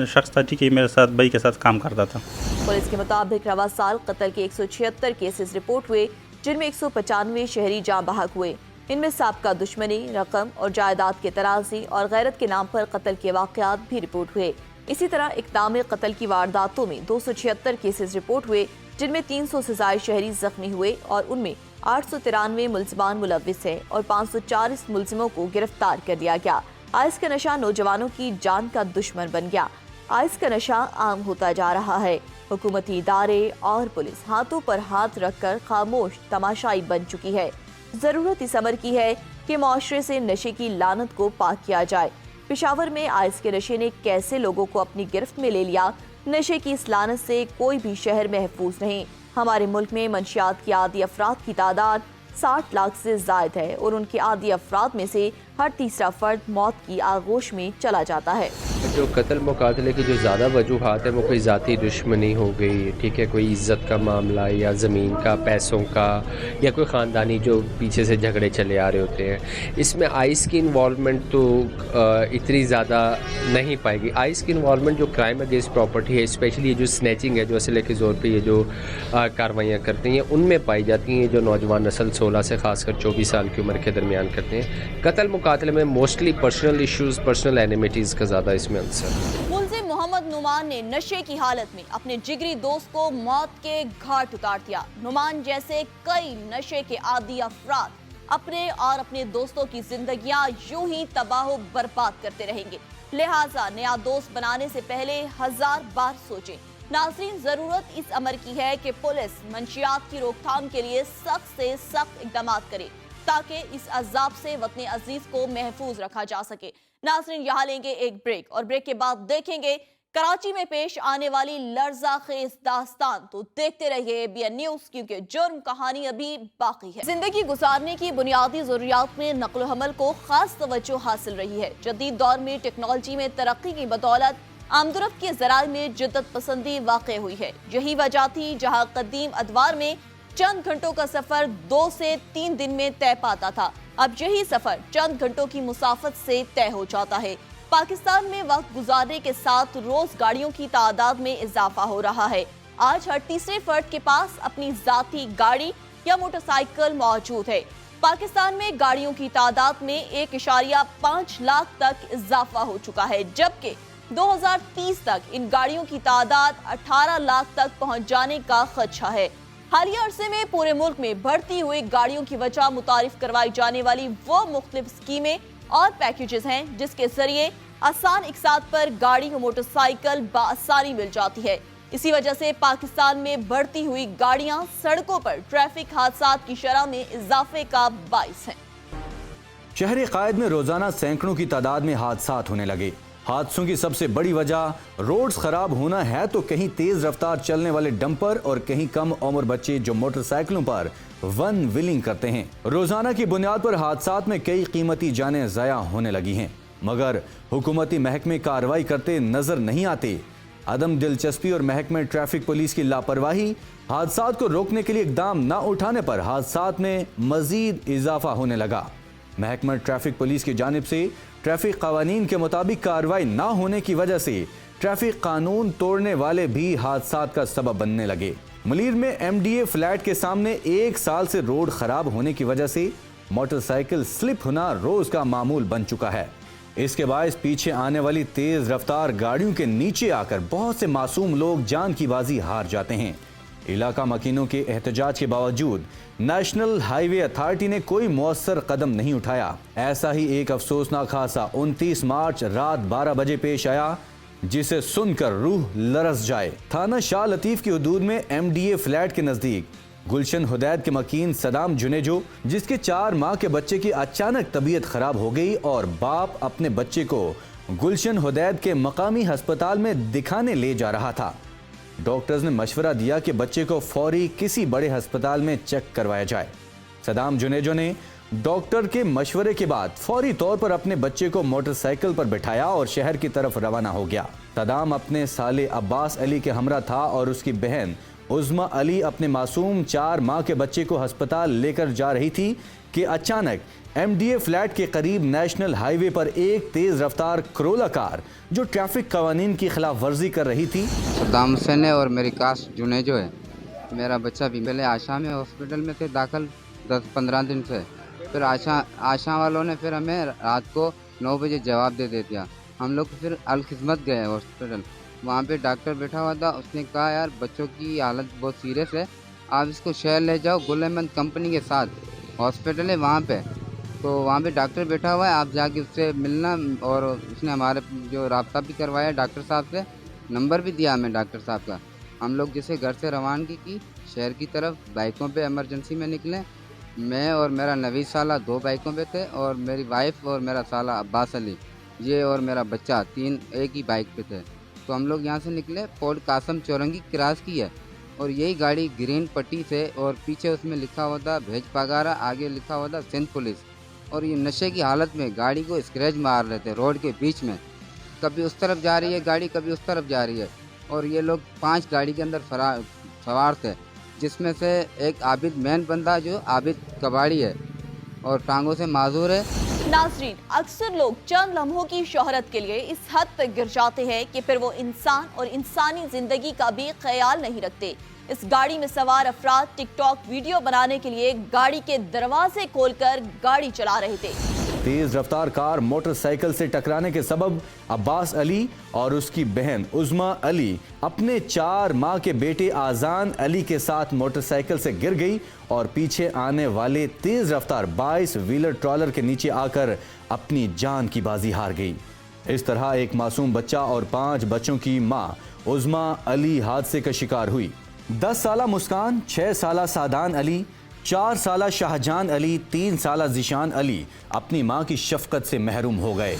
शख्स था, ठीक है, मेरे साथ भाई के साथ काम करता था। पुलिस के मुताबिक रवा साल कत्ल के 176 केसेस रिपोर्ट हुए, जिनमें 195 शहरी जाँ बहक हुए। इनमें साबका दुश्मनी, रकम और जायदाद के तराजी और गैरत के नाम पर कत्ल के वाक़यात भी रिपोर्ट हुए। इसी तरह इक़दाम कत्ल की वारदातों में 276 केसेस रिपोर्ट हुए, जिनमें 300 से ज़ायद शहरी जख्मी हुए और उनमें 893 मुल्ज़िमान मुलव्विस हैं और 540 मुल्ज़िमों को गिरफ्तार कर लिया गया। आइस का नशा नौजवानों की जान का दुश्मन बन गया। आइस का नशा आम होता जा रहा है। हुकूमती इदारे और पुलिस हाथों पर हाथ रखकर खामोश तमाशाई बन चुकी है। ज़रूरत इस अमर की है कि मुआशरे से नशे की लानत को पाक किया जाए। पेशावर में आइस के नशे ने कैसे लोगों को अपनी गिरफ्त में ले लिया। नशे की इस लानत से कोई भी शहर महफूज नहीं। हमारे मुल्क में मंशियात की आदी अफराद की तादाद 60 लाख से ज़ायद है और उनके आदी अफराद में से हर तीसरा फर्द मौत की आगोश में चला जाता है। जो कत्ल मुकातले की जो ज़्यादा वजूहात है वो कोई ज़ाती दुश्मनी हो गई, ठीक है, कोई इज़्ज़त का मामला या ज़मीन का, पैसों का, या कोई ख़ानदानी जो पीछे से झगड़े चले आ रहे होते हैं। इसमें आइस की इन्वॉल्वमेंट तो इतनी ज़्यादा नहीं पाएगी। आइस की इन्वॉल्वमेंट जो क्राइम अगेंस्ट प्रॉपर्टी है, स्पेशली ये जो स्नैचिंग है, जो असले के ज़ोर पे ये जो कार्रवाइयाँ करते हैं, उनमें पाई जाती हैं। जो नौजवान नस्ल 16 से खासकर 24 साल की उम्र के दरमियान करते हैं। कत्ल मुकातले में मोस्टली पर्सनल इश्यूज़, पर्सनल एनिमिटीज़ का ज़्यादा इसमें आंसर। मुलजिम मोहम्मद नुमान ने नशे की हालत में अपने जिगरी दोस्त को मौत के घाट उतार दिया। नुमान जैसे कई नशे के आदी अफराद अपने और अपने दोस्तों की जिंदगियां यूं ही तबाह बर्बाद करते रहेंगे। लिहाजा नया दोस्त बनाने से पहले 1000 बार सोचें। नाज़रीन, जरूरत इस अमर की है कि पुलिस मंशियात की रोकथाम के लिए सख्त से सख्त इक़दाम करे ताकि इस अजाब से वतन अजीज को महफूज रखा जा सके। नाज़रीन, यहाँ लेंगे एक ब्रेक और ब्रेक के बाद देखेंगे कराची में पेश आने वाली लर्जा खेज दास्तान। तो देखते रहिए ABN न्यूज़, क्योंकि जुर्म कहानी अभी बाकी है। जिंदगी गुजारने की बुनियादी जरूरियात में नक्ल हमल को खास तवज्जो हासिल रही है। जदीद दौर में टेक्नोलॉजी में तरक्की की बदौलत आमदरफ्त के ज़राए में जिद्दत पसंदी वाक़ हुई है। यही वजह थी जहाँ कदीम अदवार में चंद घंटों का सफर 2 से 3 दिन में तय पाता था, अब यही सफर चंद घंटों की मुसाफत से तय हो जाता है। पाकिस्तान में वक्त गुजारने के साथ रोज गाड़ियों की तादाद में इजाफा हो रहा है। आज हर तीसरे फर्द के पास अपनी जाती गाड़ी या मोटरसाइकिल मौजूद है। पाकिस्तान में गाड़ियों की तादाद में 1.5 लाख तक इजाफा हो चुका है, जबकि 2030 तक इन गाड़ियों की तादाद 18 लाख तक पहुंच जाने का खदशा है। हालिया अरसे में पूरे मुल्क में बढ़ती हुई गाड़ियों की वजह मुतारिफ करवाई जाने वाली वो मुख्तलिफ स्कीमें और पैकेजेस हैं जिसके जरिए आसान इकसात पर गाड़ी और मोटरसाइकिल बआसानी मिल जाती है। इसी वजह से पाकिस्तान में बढ़ती हुई गाड़ियां सड़कों पर ट्रैफिक हादसात की शरह में इजाफे का बाइस हैं। शहर कायद में रोजाना सैकड़ों की तादाद में हादसात होने लगे। हादसों की सबसे बड़ी वजह रोड्स खराब होना है, तो कहीं तेज रफ्तार चलने वाले डंपर और कहीं कम उम्र बच्चे जो मोटरसाइकिलों पर वन व्हीलिंग करते हैं। रोजाना की बुनियाद पर हादसात में कई कीमती जानें ज़ाया होने लगी हैं, मगर हुकूमती महकमे कार्रवाई करते नजर नहीं आते। अदम दिलचस्पी और महकमे ट्रैफिक पुलिस की लापरवाही हादसात को रोकने के लिए इकदाम न उठाने पर हादसात में मजीद इजाफा होने लगा। महकमा ट्रैफिक पुलिस की जानिब से ट्रैफिक कानून के मुताबिक कार्रवाई न होने की वजह से ट्रैफिक कानून तोड़ने वाले भी हादसात का सबब बनने लगे। मुलीर में MDA फ्लैट के सामने 1 साल से रोड खराब होने की वजह से मोटरसाइकिल स्लिप होना रोज का मामूल बन चुका है। इसके बायस पीछे आने वाली तेज रफ्तार गाड़ियों के नीचे आकर बहुत से मासूम लोग जान की बाजी हार जाते हैं। इलाका मकीनों के एहतजाज के बावजूद नेशनल हाईवे अथॉरिटी ने कोई मौसर कदम नहीं उठाया। ऐसा ही एक अफसोसनाक हादसा 29 मार्च रात 12 बजे पेश आया, जिसे सुनकर रूह लरस जाए। थाना शाह लतीफ की हुदूद में MDA फ्लैट के नजदीक गुलशन हुदैद के मकीन सदाम जुनेजो, जिसके 4 माह के बच्चे की अचानक तबीयत खराब हो गई और बाप अपने बच्चे को गुलशन हुदैद के मकामी अस्पताल में दिखाने ले जा रहा था। डॉक्टर्स ने मशवरा दिया कि बच्चे को फौरी किसी बड़े अस्पताल में चेक करवाया जाए। सदाम जुनेजो ने डॉक्टर के मशवरे के बाद फौरी तौर पर अपने बच्चे को मोटरसाइकिल पर बिठाया और शहर की तरफ रवाना हो गया। सदाम अपने साले अब्बास अली के हमरा था और उसकी बहन उज़्मा अली अपने मासूम 4 माह के बच्चे को अस्पताल लेकर जा रही थी कि अचानक MDA फ्लैट के करीब नेशनल हाईवे पर एक तेज रफ्तार करोला कार जो ट्रैफिक कानून की खिलाफ वर्जी कर रही थी। सद्दाम हुसैन है और मेरी काश जुनेजो है। मेरा बच्चा भी पहले आशा में हॉस्पिटल में थे दाखिल 10-15 दिन से। फिर आशा वालों ने फिर हमें रात को 9 बजे जवाब दे दिया। हम लोग फिर अलखिदमत गए हॉस्पिटल, वहाँ पे डॉक्टर बैठा हुआ था। उसने कहा यार बच्चों की हालत बहुत सीरियस है, आप इसको शहर ले जाओ गुल अहमद कंपनी के साथ हॉस्पिटल है वहाँ पे। तो वहाँ पे डॉक्टर बैठा हुआ है, आप जाके उससे मिलना। और उसने हमारे जो राब्ता भी करवाया डॉक्टर साहब से, नंबर भी दिया हमें डॉक्टर साहब का। हम लोग जैसे घर से रवानगी की शहर की तरफ, बाइकों पे इमरजेंसी में निकले। मैं और मेरा नवीद साला 2 बाइकों पे थे और मेरी वाइफ और मेरा साला अब्बास अली, ये और मेरा बच्चा 3 एक ही बाइक पे थे। तो हम लोग यहाँ से निकले, पोर्ट कासम चौरंगी क्रॉस की है और यही गाड़ी ग्रीन पट्टी से, और पीछे उसमें लिखा हुआ था भेज पगारा, आगे लिखा हुआ था सिंध पुलिस। और ये नशे की हालत में गाड़ी को स्क्रैच मार रहे थे रोड के बीच में। कभी उस तरफ जा रही है गाड़ी, कभी उस तरफ जा रही है। और ये लोग 5 गाड़ी के अंदर सवार थे, जिसमें से एक आबिद मेन बंदा जो आबिद कबाड़ी है और टांगों से माजूर है। नाजरीन, अक्सर लोग चंद लम्हों की शोहरत के लिए इस हद तक गिर जाते हैं कि फिर वो इंसान और इंसानी जिंदगी का भी ख्याल नहीं रखते। इस गाड़ी में सवार अफराद टिकटॉक वीडियो बनाने के लिए गाड़ी के दरवाजे खोलकर गाड़ी चला रहे थे। तेज रफ्तार कार मोटरसाइकिल से टकराने के सबब अब्बास अली और उसकी बहन उज़्मा अली अपने 4 माह के बेटे आज़ान अली के साथ मोटरसाइकिल से गिर गई और पीछे आने वाले तेज रफ्तार 22 व्हीलर ट्रॉलर के नीचे आकर अपनी जान की बाजी हार गई। इस तरह एक मासूम बच्चा और 5 बच्चों की मां उज़्मा अली हादसे का शिकार हुई। 10 साला मुस्कान, 6 साला सादान अली, 4 साला शाहजान अली, 3 साला ज़ीशान अली अपनी मां की शफकत से महरूम हो गए।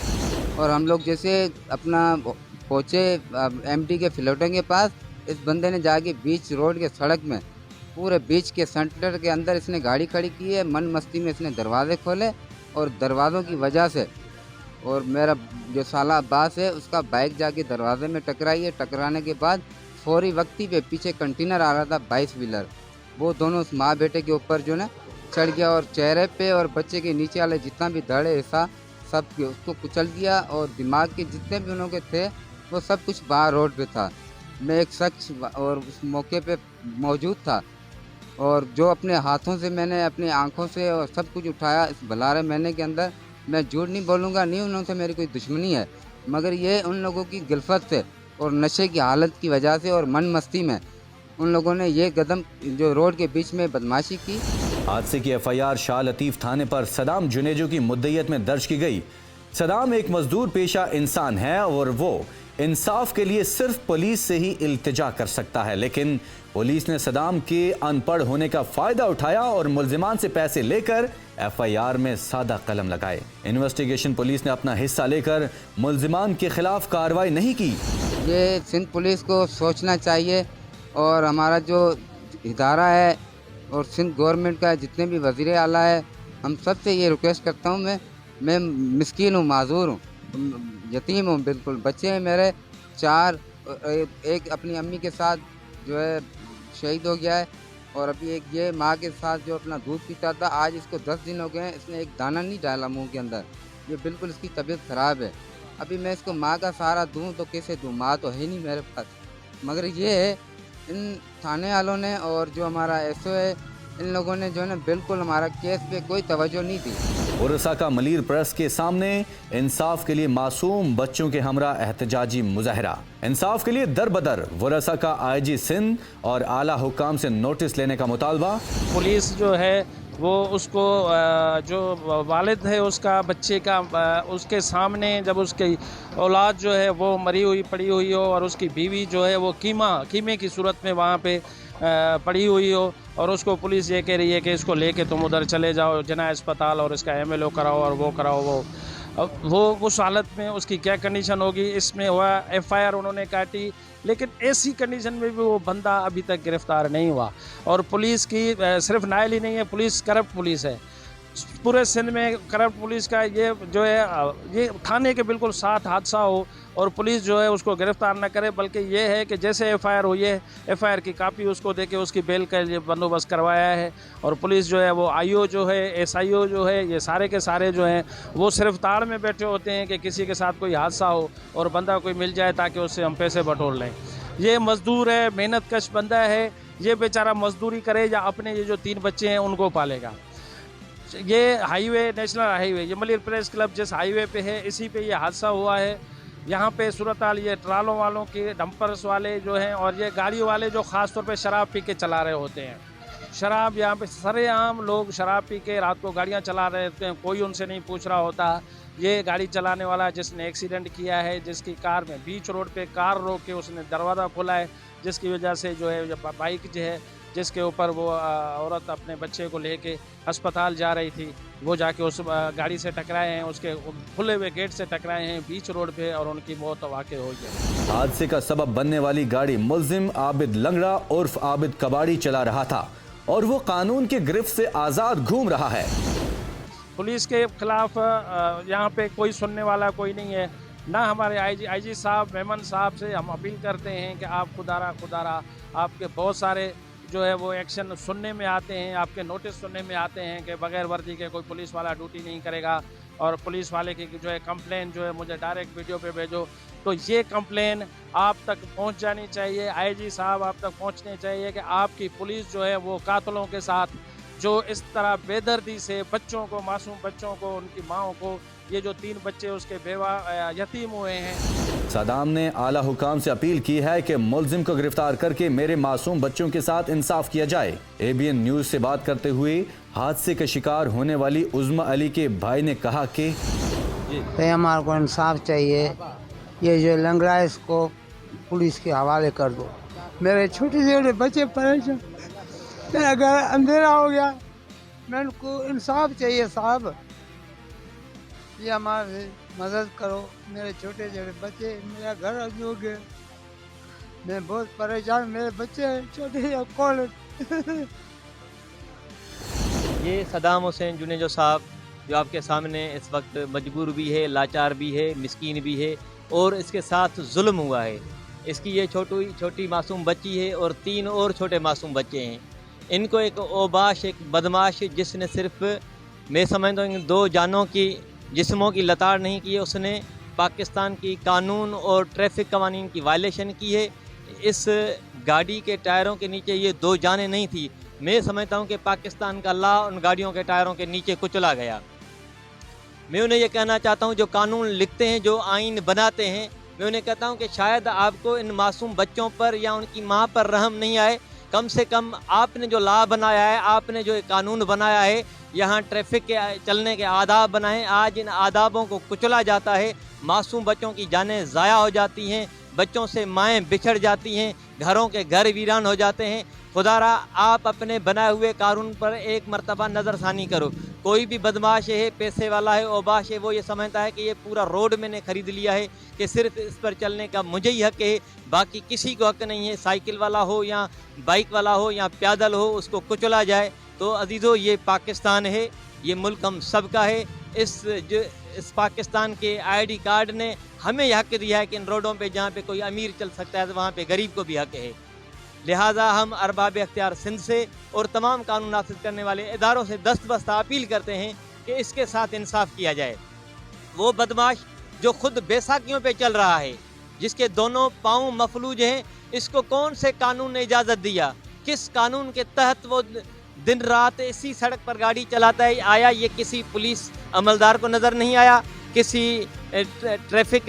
और हम लोग जैसे अपना पहुँचे एमडी के फ्लोटिंग के पास, इस बंदे ने जाके बीच रोड के सड़क में पूरे बीच के सेंटर के अंदर इसने गाड़ी खड़ी की है। मन मस्ती में इसने दरवाजे खोले और दरवाज़ों की वजह से और मेरा जो साला अब्बास है उसका बाइक जाके दरवाजे में टकराई है। टकराने के बाद फौरी वक्ती पे पीछे कंटेनर आ रहा था 22 व्हीलर, वो दोनों उस माँ बेटे के ऊपर जो ना चढ़ गया और चेहरे पे और बच्चे के नीचे वाले जितना भी धड़ हिस्सा सब उसको कुचल दिया और दिमाग के जितने भी उन्होंने थे वो सब कुछ बाहर रोड पे था। मैं एक शख्स और उस मौके पे मौजूद था और जो अपने हाथों से मैंने अपनी आंखों से और सब कुछ उठाया इस बलारे महीने के अंदर। मैं झूठ नहीं बोलूँगा, नहीं उनसे मेरी कोई दुश्मनी है, मगर ये उन लोगों की गिलफत से और नशे की हालत की वजह से और मन मस्ती में उन लोगों ने ये कदम जो रोड के बीच में बदमाशी की। हादसे की एफआईआर शाह लतीफ़ थाने पर सदाम जुनेजो की मुद्दईयत में दर्ज की गई। सदाम एक मजदूर पेशा इंसान है और वो इंसाफ के लिए सिर्फ पुलिस से ही इल्तिजा कर सकता है, लेकिन पुलिस ने सदाम के अनपढ़ होने का फायदा उठाया और मुल्जिमान से पैसे लेकर एफआईआर में सादा कलम लगाए। इन्वेस्टिगेशन पुलिस ने अपना हिस्सा लेकर मुल्जिमान के खिलाफ कार्रवाई नहीं की। ये सिंध पुलिस को सोचना चाहिए और हमारा जो इदारा है और सिंध गवर्नमेंट का जितने भी वज़ीर आला है, हम सबसे ये रिक्वेस्ट करता हूँ। मैं मिस्कीन हूँ, माजूर हूँ, यतीम हूँ, बिल्कुल बच्चे हैं मेरे 4, एक अपनी अम्मी के साथ जो है शहीद हो गया है और अभी एक ये माँ के साथ जो अपना दूध पीता था, आज इसको 10 दिन हो गए हैं, इसने एक दाना नहीं डाला मुंह के अंदर। ये बिल्कुल इसकी तबीयत ख़राब है। अभी मैं इसको माँ का सहारा दूँ तो कैसे दूँ, माँ तो है नहीं मेरे पास। मगर ये है इन थाने वालों ने और जो हमारा एसओ है, इन लोगों ने जो है ना बिल्कुल हमारा केस पे कोई तवज्जो नहीं दी। उरसा का मलीर प्रेस के सामने इंसाफ के लिए मासूम बच्चों के हमरा एहतजाजी मुजाहरा। इंसाफ के लिए दर बदर उरसा का आईजी सिंध और आला हुकाम से नोटिस लेने का मुतालबा। पुलिस जो है वो उसको जो वालिद है उसका बच्चे का उसके सामने जब उसकी औलाद जो है वो मरी हुई पड़ी हुई हो और उसकी बीवी जो है वो कीमे की सूरत में वहाँ पे पड़ी हुई हो और उसको पुलिस ये कह रही है कि इसको लेके तुम उधर चले जाओ जना अस्पताल और इसका एमएलओ कराओ और वो कराओ। वो उस हालत में उसकी क्या कंडीशन होगी, इसमें हुआ एफआईआर उन्होंने काटी, लेकिन ऐसी कंडीशन में भी वो बंदा अभी तक गिरफ्तार नहीं हुआ। और पुलिस की सिर्फ नायल ही नहीं है, पुलिस करप्ट पुलिस है। पूरे सिंध में करप्ट पुलिस का ये जो है ये थाने के बिल्कुल साथ हादसा हो और पुलिस जो है उसको गिरफ्तार न करे, बल्कि ये है कि जैसे एफआईआर हुई है एफआईआर की कापी उसको देके उसकी बेल का ये बंदोबस्त करवाया है। और पुलिस जो है वो आईओ जो है एसआईओ जो है ये सारे के सारे जो हैं वो सिर्फ ताड़ में बैठे होते हैं कि किसी के साथ कोई हादसा हो और बंदा कोई मिल जाए ताकि उससे हम पैसे बटोर लें। ये मजदूर है, मेहनत कश बंदा है, ये बेचारा मजदूरी करे या अपने ये जो 3 बच्चे हैं उनको पालेगा। ये हाईवे नेशनल हाईवे ये मलिर प्रेस क्लब जिस हाईवे पे है इसी पे ये हादसा हुआ है। यहाँ पे सूरत हाल ये ट्रालों वालों के डंपर्स वाले जो हैं और ये गाड़ी वाले जो ख़ास तौर पे शराब पी के चला रहे होते हैं। शराब यहाँ पे सरेआम लोग शराब पी के रात को गाड़ियाँ चला रहे होते हैं, कोई उनसे नहीं पूछ रहा होता। ये गाड़ी चलाने वाला जिसने एक्सीडेंट किया है, जिसकी कार में बीच रोड पे कार रोक के उसने दरवाज़ा खोला है, जिसकी वजह से जो है बाइक जो है जिसके ऊपर वो औरत अपने बच्चे को लेके अस्पताल जा रही थी, वो जाके उस गाड़ी से टकराए हैं, उसके खुले हुए गेट से टकराए हैं बीच रोड पे और उनकी मौत वाक़ई हो गई। हादसे का सबब बनने वाली गाड़ी मुल्जिम आबिद लंगड़ा उर्फ आबिद कबाड़ी चला रहा था और वो कानून के गिरफ्त से आज़ाद घूम रहा है। पुलिस के खिलाफ यहाँ पे कोई सुनने वाला कोई नहीं है। ना हमारे आईजी साहब मेमन साहब से हम अपील करते हैं कि आप खुदारा आपके बहुत सारे जो है वो एक्शन सुनने में आते हैं, आपके नोटिस सुनने में आते हैं कि बगैर वर्दी के कोई पुलिस वाला ड्यूटी नहीं करेगा, और पुलिस वाले की जो है कंप्लेन जो है मुझे डायरेक्ट वीडियो पे भेजो। तो ये कंप्लेन आप तक पहुंच जानी चाहिए, आईजी साहब आप तक पहुंचने चाहिए कि आपकी पुलिस जो है वो कातलों के साथ जो इस तरह बेदर्दी से बच्चों को, मासूम बच्चों को, उनकी माओं को, ये जो 3 बच्चे उसके बेवा यतीम हुए हैं। सदाम ने आला हुकाम से अपील की है कि मुलजिम को गिरफ्तार करके मेरे मासूम बच्चों के साथ इंसाफ किया जाए। ABN न्यूज से बात करते हुए हादसे का शिकार होने वाली उज़्मा अली के भाई ने कहा कि हमारे को इंसाफ चाहिए, ये जो लंगड़ा है इसको पुलिस के हवाले कर दो। मेरे छोटे छोटे बच्चे परेशान, मेरा घर अंधेरा हो गया, मैं उनको इंसाफ चाहिए साहब, ये हमारी मदद करो। मेरे छोटे छोटे बच्चे, मेरा घर अभी हो गया, मैं बहुत परेशान, मेरे बच्चे छोटे कौन। ये सदाम हुसैन जुनेजो साहब जो आपके सामने इस वक्त मजबूर भी है, लाचार भी है, मिस्कीन भी है, और इसके साथ जुल्म हुआ है। इसकी ये छोटी मासूम बच्ची है और 3 और छोटे मासूम बच्चे हैं। इनको एक ओबाश, एक बदमाश, जिसने सिर्फ मैं समझता हूँ 2 जानों की, जिस्मों की लताड़ नहीं की है, उसने पाकिस्तान की कानून और ट्रैफिक कवानीन की वायलेशन की है। इस गाड़ी के टायरों के नीचे ये 2 जानें नहीं थी। मैं समझता हूँ कि पाकिस्तान का लॉ उन गाड़ियों के टायरों के नीचे कुचला गया। मैं उन्हें ये कहना चाहता हूँ जो कानून लिखते हैं, जो आइन बनाते हैं, मैं उन्हें कहता हूँ कि शायद आपको इन मासूम बच्चों पर या उनकी माँ पर रहम नहीं आए। कम से कम आपने जो लॉ बनाया है, आपने जो कानून बनाया है, यहाँ ट्रैफिक के चलने के आदाब बनाए, आज इन आदाबों को कुचला जाता है। मासूम बच्चों की जानें ज़ाया हो जाती हैं, बच्चों से माएँ बिछड़ जाती हैं, घरों के घर वीरान हो जाते हैं। खुदारा आप अपने बनाए हुए कानून पर एक मर्तबा नज़रसानी करो। कोई भी बदमाश है, पैसे वाला है, ओबाश है, वो ये समझता है कि ये पूरा रोड मैंने ख़रीद लिया है, कि सिर्फ इस पर चलने का मुझे ही हक है, बाकी किसी को हक नहीं है। साइकिल वाला हो या बाइक वाला हो या पैदल हो, उसको कुचला जाए। तो अजीज़ों, ये पाकिस्तान है, ये मुल्क हम सब का है। इस पाकिस्तान के ID कार्ड ने हमें यह हक दिया है कि इन रोडों पे जहाँ पे कोई अमीर चल सकता है, तो वहाँ पे गरीब को भी हक है। लिहाजा हम अरबाब अख्तियार सिंध से और तमाम कानून नाफिज करने वाले इदारों से दस्तबस्ता अपील करते हैं कि इसके साथ इंसाफ किया जाए। वो बदमाश जो खुद बैसाखियों पे चल रहा है, जिसके दोनों पाँव मफलूज हैं, इसको कौन से कानून ने इजाज़त दिया? किस कानून के तहत वो दिन रात इसी सड़क पर गाड़ी चलाता है? आया ये किसी पुलिस अमलदार को नज़र नहीं आया? किसी ट्रैफिक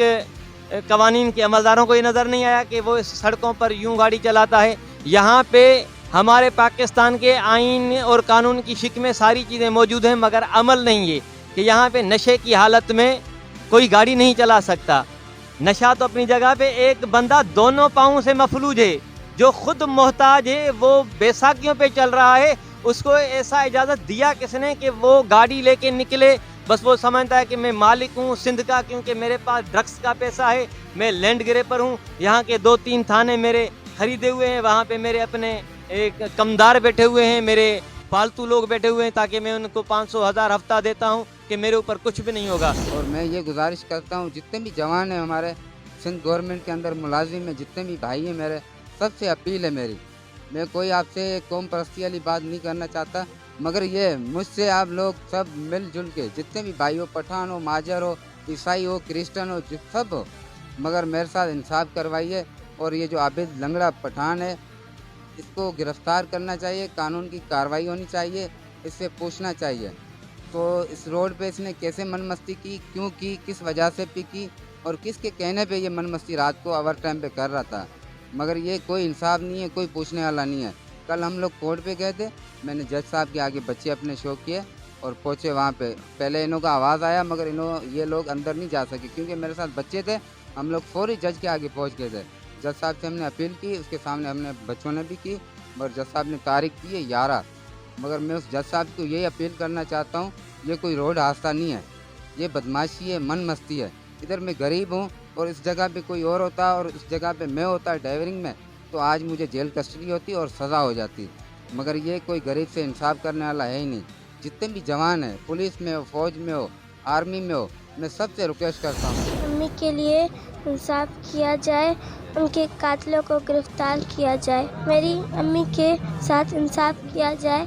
कवानीन के अमलदारों को ये नज़र नहीं आया कि वो इस सड़कों पर यूं गाड़ी चलाता है? यहाँ पे हमारे पाकिस्तान के आइन और कानून की शिक में सारी चीज़ें मौजूद हैं, मगर अमल नहीं है कि यहाँ पे नशे की हालत में कोई गाड़ी नहीं चला सकता। नशा तो अपनी जगह पे, एक बंदा दोनों पाँव से मफलूज है, जो खुद मोहताज है, वो बैसाखियों पे चल रहा है, उसको ऐसा इजाज़त दिया किसने कि वो गाड़ी लेके निकले? बस वो समझता है कि मैं मालिक हूँ सिंध का, क्योंकि मेरे पास ड्रग्स का पैसा है, मैं लैंड ग्रेपर हूँ, यहाँ के 2-3 थाने मेरे खरीदे हुए हैं, वहाँ पे मेरे अपने एक कमदार बैठे हुए हैं, मेरे फालतू लोग बैठे हुए हैं, ताकि मैं उनको 500,000 हफ्ता देता हूँ कि मेरे ऊपर कुछ भी नहीं होगा। और मैं ये गुजारिश करता हूँ, जितने भी जवान हैं हमारे सिंध गवर्नमेंट के अंदर मुलाजिम हैं, जितने भी भाई हैं मेरे, सबसे अपील है मेरी, मैं कोई आपसे कौम परस्ती वाली बात नहीं करना चाहता, मगर ये मुझसे आप लोग सब मिलजुल के, जितने भी भाई हो, पठान हो, माजर हो, ईसाई हो, क्रिश्चियन हो, सब हो, मगर मेरे साथ इंसाफ करवाइए। और ये जो आबिद लंगड़ा पठान है, इसको गिरफ्तार करना चाहिए, कानून की कार्रवाई होनी चाहिए, इससे पूछना चाहिए तो इस रोड पे इसने कैसे मनमस्ती की, क्यों की, किस वजह से की, और किसके कहने पे ये मनमस्ती रात को ओवर टाइम पे कर रहा था। मगर ये कोई इंसाफ नहीं है, कोई पूछने वाला नहीं है। कल हम लोग कोर्ट पे गए थे, मैंने जज साहब के आगे बच्चे अपने शो किए और पहुँचे वहाँ पे। पहले इन्हों का आवाज़ आया, मगर ये लोग अंदर नहीं जा सके, क्योंकि मेरे साथ बच्चे थे। हम लोग फौरी जज के आगे पहुँच गए थे। जज साहब से हमने अपील की, उसके सामने हमने बच्चों ने भी की, मगर जज साहब ने तारीख की है 11। मगर मैं उस जज साहब को यही अपील करना चाहता हूँ, ये कोई रोड हादसा नहीं है, ये बदमाशी है, मन मस्ती है। इधर मैं गरीब हूँ और इस जगह पे कोई और होता और इस जगह पे मैं होता ड्राइवरिंग में, तो आज मुझे जेल कस्टडी होती और सज़ा हो जाती। मगर ये कोई गरीब से इंसाफ करने वाला है ही नहीं। जितने भी जवान हैं, पुलिस में हो, फौज में हो, आर्मी में हो, मैं सबसे रिक्वेस्ट करता हूँ अम्मी के लिए इंसाफ किया जाए, उनके कातिलों को गिरफ्तार किया जाए, मेरी अम्मी के साथ इंसाफ किया जाए,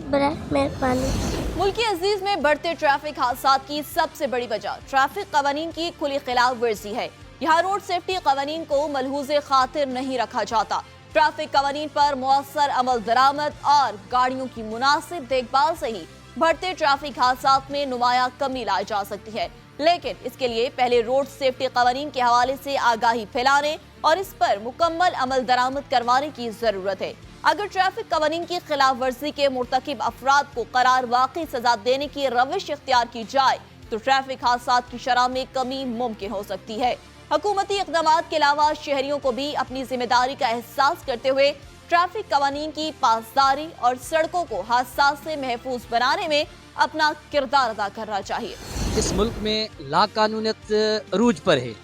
बड़ा मेहरबानी। मुल्क अजीज में बढ़ते ट्रैफिक हादसात की सबसे बड़ी वजह ट्रैफिक कवानीन की खुली खिलाफ वर्जी है। यहाँ रोड सेफ्टी कवानीन को मलहूज़े खातिर नहीं रखा जाता। ट्रैफिक कवानीन पर मुअस्सर अमल दरामद और गाड़ियों की मुनासिब देखभाल से ही बढ़ते ट्रैफिक हादसात में नुमाया कमी लाई जा सकती है। लेकिन इसके लिए पहले रोड सेफ्टी कवानीन के हवाले से आगाही फैलाने और इस पर मुकम्मल अमल दरामद करवाने की जरूरत है। अगर ट्रैफिक कवानीन की खिलाफ वर्जी के मुर्तकिब अफराद को करार वाकई सजा देने की रविश इख्तियार की जाए तो ट्रैफिक हादसात की शरह में कमी मुमकिन हो सकती है। हुकूमती इक़दामात के अलावा शहरियों को भी अपनी जिम्मेदारी का एहसास करते हुए ट्रैफिक कवानीन की पासदारी और सड़कों को हादसात से महफूज बनाने में अपना किरदार अदा करना चाहिए। इस मुल्क में लाकानूनियत अरूज पर है।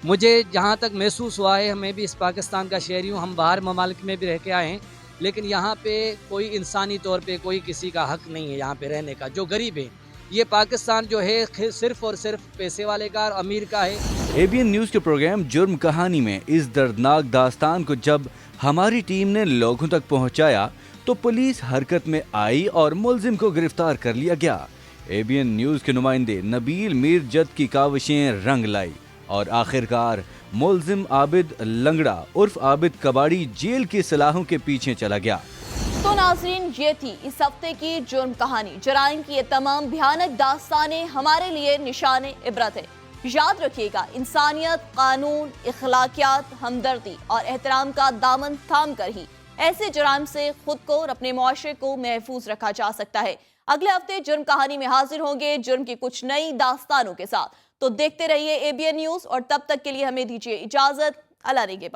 मुझे जहाँ तक महसूस हुआ है, मैं भी इस पाकिस्तान का शहरी हूँ, हम बाहर ममालिक में भी रह के आए हैं, लेकिन यहाँ पे कोई इंसानी तौर पे कोई किसी का हक नहीं है यहाँ पे रहने का। जो गरीब है, ये पाकिस्तान जो है सिर्फ और सिर्फ पैसे वाले का और अमीर का है। एबीएन न्यूज़ के प्रोग्राम जुर्म कहानी में इस दर्दनाक दास्तान को जब हमारी टीम ने लोगों तक पहुँचाया तो पुलिस हरकत में आई और मुलजिम को गिरफ्तार कर लिया गया। एबीएन न्यूज़ के नुमाइंदे नबील मीर जद की काविशें रंग लाई और आखिरकार मुलजिम आबिद लंगड़ा उर्फ आबिद कबाड़ी जेल की सलाहों के पीछे चला गया। तो नाजरीन, ये थी इस हफ्ते की जुर्म कहानी। जराइम की ये तमाम भयानक दास्तानें हमारे लिए निशान इबरत है। याद रखिएगा, इंसानियत, कानून, इखलाकियात, हमदर्दी और एहतराम का दामन थाम कर ही ऐसे जराइम से खुद को और अपने मुआशरे को महफूज रखा जा सकता है। अगले हफ्ते जुर्म कहानी में हाजिर होंगे जुर्म की कुछ नई दास्तानों के साथ। तो देखते रहिए एबीएन न्यूज़ और तब तक के लिए हमें दीजिए इजाजत। अल्लाह निगहबान।